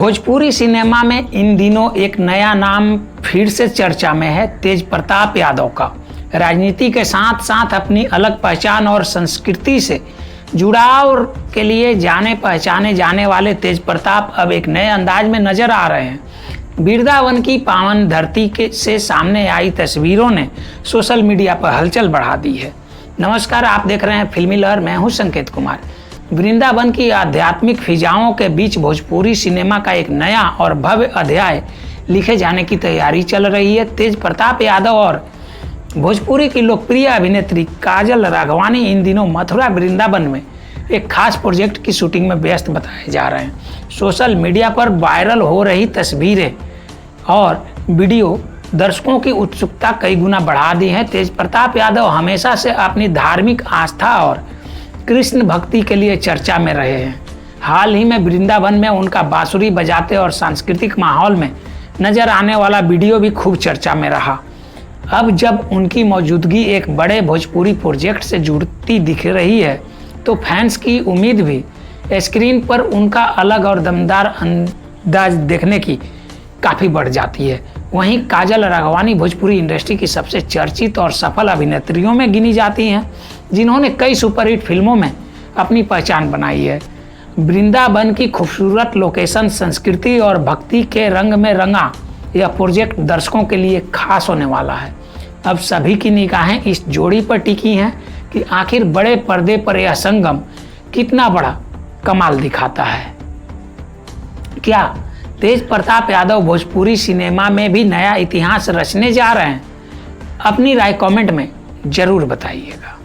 Bhojpuri cinema में इन दिनों एक नया नाम फिर से चर्चा में है, तेज प्रताप यादव का। राजनीति के साथ साथ अपनी अलग पहचान और संस्कृति से जुड़ाव के लिए जाने पहचाने जाने वाले तेज प्रताप अब एक नए अंदाज में नजर आ रहे हैं। वृंदावन की पावन धरती से सामने आई तस्वीरों ने सोशल मीडिया पर हलचल बढ़ा दी है। नमस्कार, आप देख रहे हैं फिल्मी लहर, मैं हूं संकेत कुमार। वृंदावन की आध्यात्मिक फिजाओं के बीच भोजपुरी सिनेमा का एक नया और भव्य अध्याय लिखे जाने की तैयारी चल रही है। तेज प्रताप यादव और भोजपुरी की लोकप्रिय अभिनेत्री काजल राघवानी इन दिनों मथुरा वृंदावन में एक खास प्रोजेक्ट की शूटिंग में व्यस्त बताए जा रहे हैं। सोशल मीडिया पर वायरल हो रही तस्वीरें और वीडियो दर्शकों की उत्सुकता कई गुना बढ़ा दी है। तेज प्रताप यादव हमेशा से अपनी धार्मिक आस्था और कृष्ण भक्ति के लिए चर्चा में रहे हैं। हाल ही में वृंदावन में उनका बांसुरी बजाते और सांस्कृतिक माहौल में नजर आने वाला वीडियो भी खूब चर्चा में रहा। अब जब उनकी मौजूदगी एक बड़े भोजपुरी प्रोजेक्ट से जुड़ती दिख रही है तो फैंस की उम्मीद भी स्क्रीन पर उनका अलग और दमदार अंदाज देखने की काफ़ी बढ़ जाती है। वहीं काजल राघवानी भोजपुरी इंडस्ट्री की सबसे चर्चित और सफल अभिनेत्रियों में गिनी जाती हैं, जिन्होंने कई सुपरहिट फिल्मों में अपनी पहचान बनाई है। वृंदावन की खूबसूरत लोकेशन, संस्कृति और भक्ति के रंग में रंगा यह प्रोजेक्ट दर्शकों के लिए खास होने वाला है। अब सभी की निगाहें इस जोड़ी पर टिकी हैं कि आखिर बड़े पर्दे पर यह संगम कितना बड़ा कमाल दिखाता है। क्या तेज प्रताप यादव भोजपुरी सिनेमा में भी नया इतिहास रचने जा रहे हैं? अपनी राय कमेंट में जरूर बताइएगा।